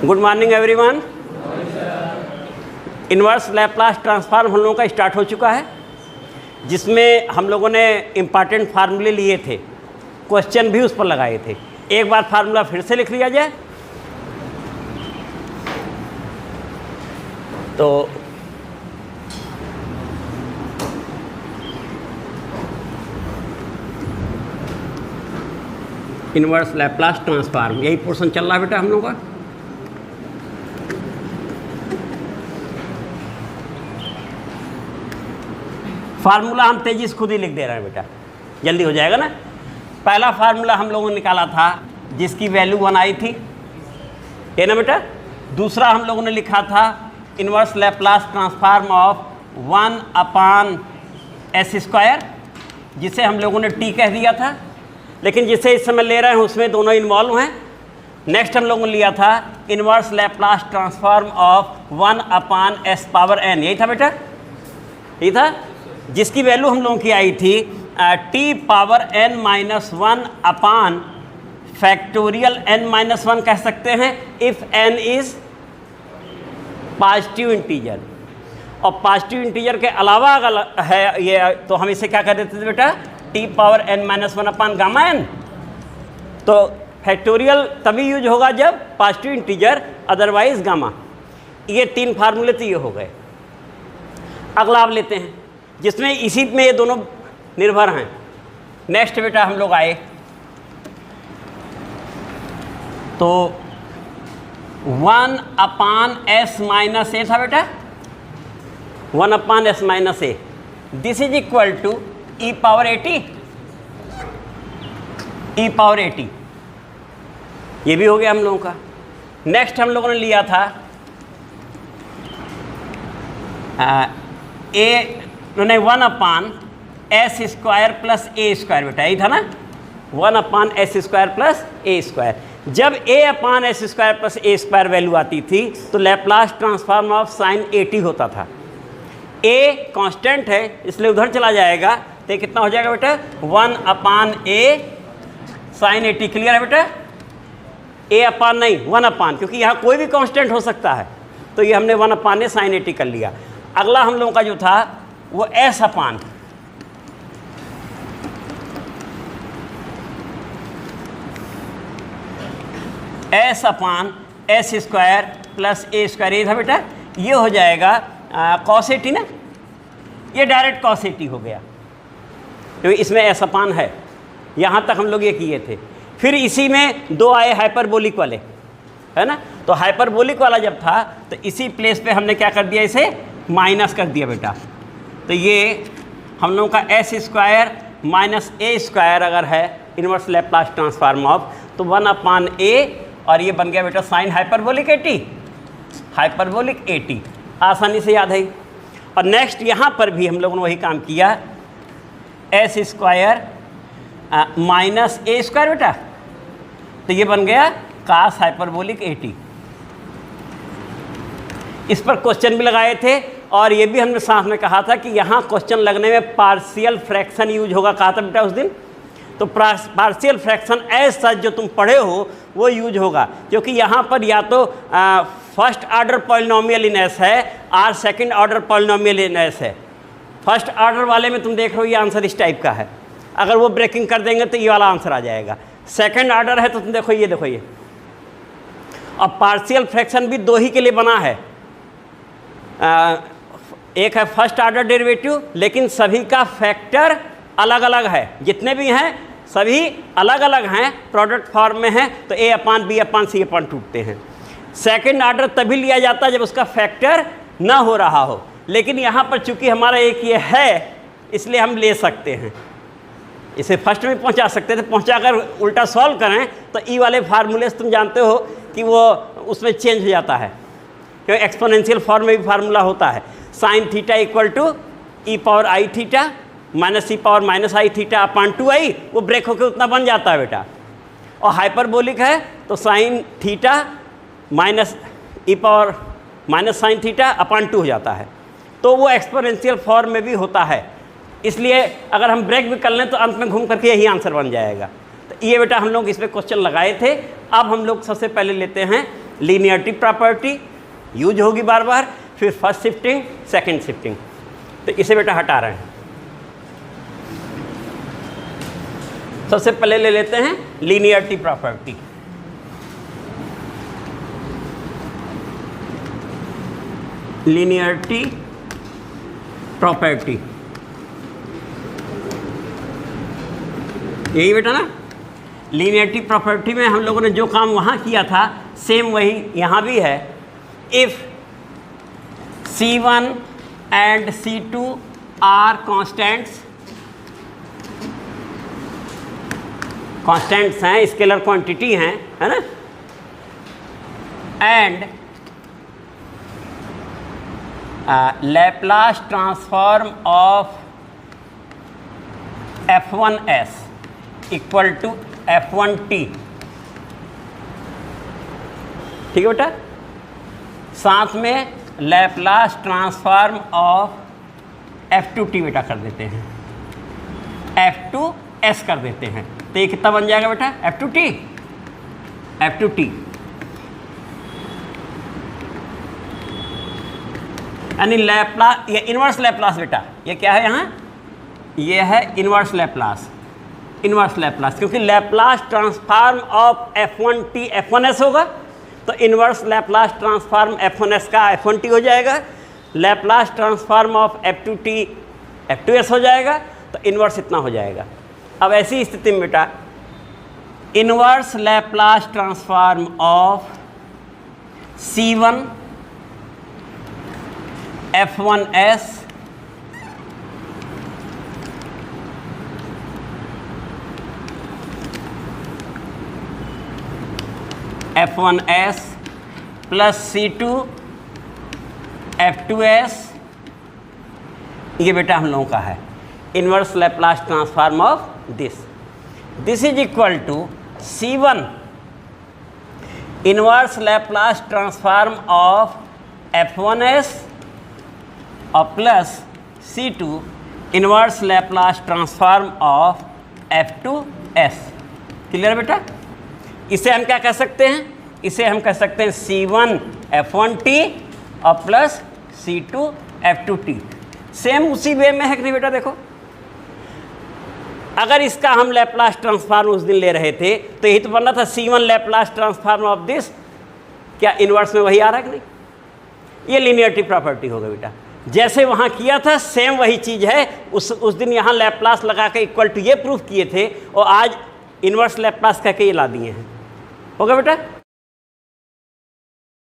Good morning everyone. Inverse Laplace transform हम लोगों का स्टार्ट हो चुका है, जिसमें हम लोगों ने इम्पॉर्टेंट फार्मूले लिए थे, क्वेश्चन भी उस पर लगाए थे। एक बार फार्मूला फिर से लिख लिया जाए तो इन्वर्स लैप्लास ट्रांसफॉर्म, यही पोर्शन चल रहा है बेटा हम लोगों का। फार्मूला हम तेजी से खुद ही लिख दे रहे हैं बेटा, जल्दी हो जाएगा ना। पहला फार्मूला हम लोगों ने निकाला था जिसकी वैल्यू 1 आई थी, है ना बेटा। दूसरा हम लोगों ने लिखा था inverse Laplace transform of 1/s², जिसे हम लोगों ने t कह दिया था, लेकिन जिसे इस समय ले रहे हैं उसमें दोनों इन्वॉल्व हैं। नेक्स्ट हम लोगों ने लिया था inverse Laplace transform of 1/s⁻n, यही था बेटा, यही था, जिसकी वैल्यू हम लोगों की आई थी t⁻n−1/n-1 कह सकते हैं if n is positive integer. और पॉजिटिव इंटीजर के अलावा अगर है ये, तो हम इसे क्या कह देते थे बेटा, t⁻n−1/Γ। तो फैक्टोरियल तभी यूज होगा जब पॉजिटिव इंटीजर, अदरवाइज गामा। ये 3 फार्मूले तो ये हो गए। अगला आप लेते हैं जिसमें इसी में ये दोनों निर्भर हैं। नेक्स्ट बेटा हम लोग आए तो 1/s-a था बेटा, 1/s-a, this is equal to e⁻at, ये भी हो गया हम लोगों का। नेक्स्ट हम लोगों ने लिया था नहीं 1/s² प्लस a² बेटा, यही था ना, 1/s² प्लस a²। जब a/s² प्लस a² वैल्यू आती थी तो लैप्लास ट्रांसफॉर्म ऑफ साइन 80 होता था। a कांस्टेंट है इसलिए उधर चला जाएगा, तो कितना हो जाएगा बेटा, 1/a साइन 80। क्लियर है बेटा, a/ नहीं 1/, क्योंकि यहाँ कोई भी कांस्टेंट हो सकता है, तो ये हमने 1/a साइन 80 कर लिया। अगला हम लोगों का जो था वो s/, s/s² प्लस a², ये था बेटा, ये हो जाएगा cos 80 ना, ये डायरेक्ट cos 80 हो गया, क्योंकि इसमें s/, है। यहाँ तक हम लोग ये किए थे। फिर इसी में 2 आए हाइपरबोलिक वाले, है ना। तो हाइपरबोलिक वाला जब था तो इसी प्लेस पे हमने क्या कर दिया, इसे माइनस कर दिया बेटा। तो ये हम लोगों का s² माइनस a² अगर है इन्वर्स लैप्लास ट्रांसफॉर्म ऑफ, तो 1/a, और ये बन गया बेटा साइन हाइपरबोलिक 80, आसानी से याद है। और नेक्स्ट यहाँ पर भी हम लोगों ने वही काम किया, s² माइनस a² बेटा, तो ये बन गया कास हाइपरबोलिक 80। इस पर क्वेश्चन भी लगाए थे, और ये भी हमने साथ में कहा था कि यहाँ क्वेश्चन लगने में पार्शियल फ्रैक्शन यूज होगा, कहा था बेटा उस दिन। तो पार्शियल फ्रैक्शन एज सच जो तुम पढ़े हो वो यूज होगा, क्योंकि यहाँ पर या तो फर्स्ट ऑर्डर पॉलिनोमियल इन एस है और सेकंड ऑर्डर पॉलिनोमियल इन एस है। फर्स्ट ऑर्डर वाले में तुम देख रहे हो ये आंसर इस टाइप का है, अगर वो ब्रेकिंग कर देंगे तो ये वाला आंसर आ जाएगा। सेकंड ऑर्डर है तो तुम देखो ये, और पार्शियल फ्रैक्शन भी 2 ही के लिए बना है। एक है फर्स्ट ऑर्डर डेरिवेटिव, लेकिन सभी का फैक्टर अलग अलग है, जितने भी हैं सभी अलग अलग हैं, प्रोडक्ट फॉर्म में हैं, तो a/b/c/ टूटते हैं। सेकंड ऑर्डर तभी लिया जाता है जब उसका फैक्टर ना हो रहा हो, लेकिन यहाँ पर चूंकि हमारा एक ये है इसलिए हम ले सकते हैं, इसे फर्स्ट में पहुँचा सकते थे। पहुँचाकर उल्टा सॉल्व करें तो ई वाले फार्मूले तुम जानते हो कि वो उसमें चेंज हो जाता है, क्योंकि एक्सपोनेंशियल फॉर्म में भी फार्मूला होता है, sine theta equal to e⁻i⁻ minus e⁻−i⁻/2i, वो ब्रेक होकर उतना बन जाता है बेटा। और हाइपरबोलिक है तो साइन थीटा माइनस e⁻−sin⁡θ/2 हो जाता है, तो वो एक्सपोनेंशियल फॉर्म में भी होता है। इसलिए अगर हम ब्रेक भी कर लें तो अंत में घूम करके यही आंसर बन जाएगा। तो ये बेटा हम लोग इस पर क्वेश्चन लगाए थे। अब हम लोग सबसे पहले लेते हैं लीनियरिटी प्रॉपर्टी यूज होगी बार बार, फिर फर्स्ट शिफ्टिंग, सेकंड शिफ्टिंग। तो इसे बेटा हटा रहे हैं। सबसे पहले ले लेते हैं लीनियरिटी प्रॉपर्टी। लीनियरिटी प्रॉपर्टी यही बेटा ना, लीनियरिटी प्रॉपर्टी में हम लोगों ने जो काम वहाँ किया था सेम वही यहाँ भी है। If C1 and C2 are constants, constants हैं, स्केलर क्वांटिटी हैं, है ना, and Laplace transform of F1s equal to F1t। ठीक है बेटा, साथ में लैप्लास ट्रांसफॉर्म ऑफ F2t बेटा कर देते हैं, F2s कर देते हैं। तो ये कितना बन जाएगा बेटा, F2t, F2t यानी लैप्लास, ये इन्वर्स लैप्लास बेटा, ये क्या है यहाँ, ये है इन्वर्स लैप्लास, इन्वर्स लैप्लास, क्योंकि Laplace transform of F1t F1s होगा, तो इन्वर्स लैप्लास ट्रांसफॉर्म F1s का F1t हो जाएगा, Laplace transform of F2t F2s हो जाएगा, तो इन्वर्स इतना हो जाएगा। अब ऐसी स्थिति में बेटा inverse Laplace transform of C1 F1s F1s plus C2 F2s, ये बेटा हम लोगों का है inverse Laplace transform of this is equal to C1 inverse Laplace transform of F1s और plus C2 inverse Laplace transform of F2s। Clear बेटा, इसे हम क्या कह सकते हैं, इसे हम कह सकते हैं C1 F1t और प्लस C2 F2t। सेम उसी वे में है कि नहीं बेटा, देखो अगर इसका हम लैप्लास ट्रांसफॉर्म उस दिन ले रहे थे तो यही तो बनना था C1 Laplace transform of this, क्या इन्वर्स में वही आ रहा है कि नहीं, ये लीनियरिटी प्रॉपर्टी होगा बेटा। जैसे वहाँ किया था सेम वही चीज़ है, उस दिन यहाँ लैप्लास लगा के इक्वल टू ये प्रूफ किए थे और आज इन्वर्स लैप्लास कह के ये ला दिए हैं, होगा बेटा।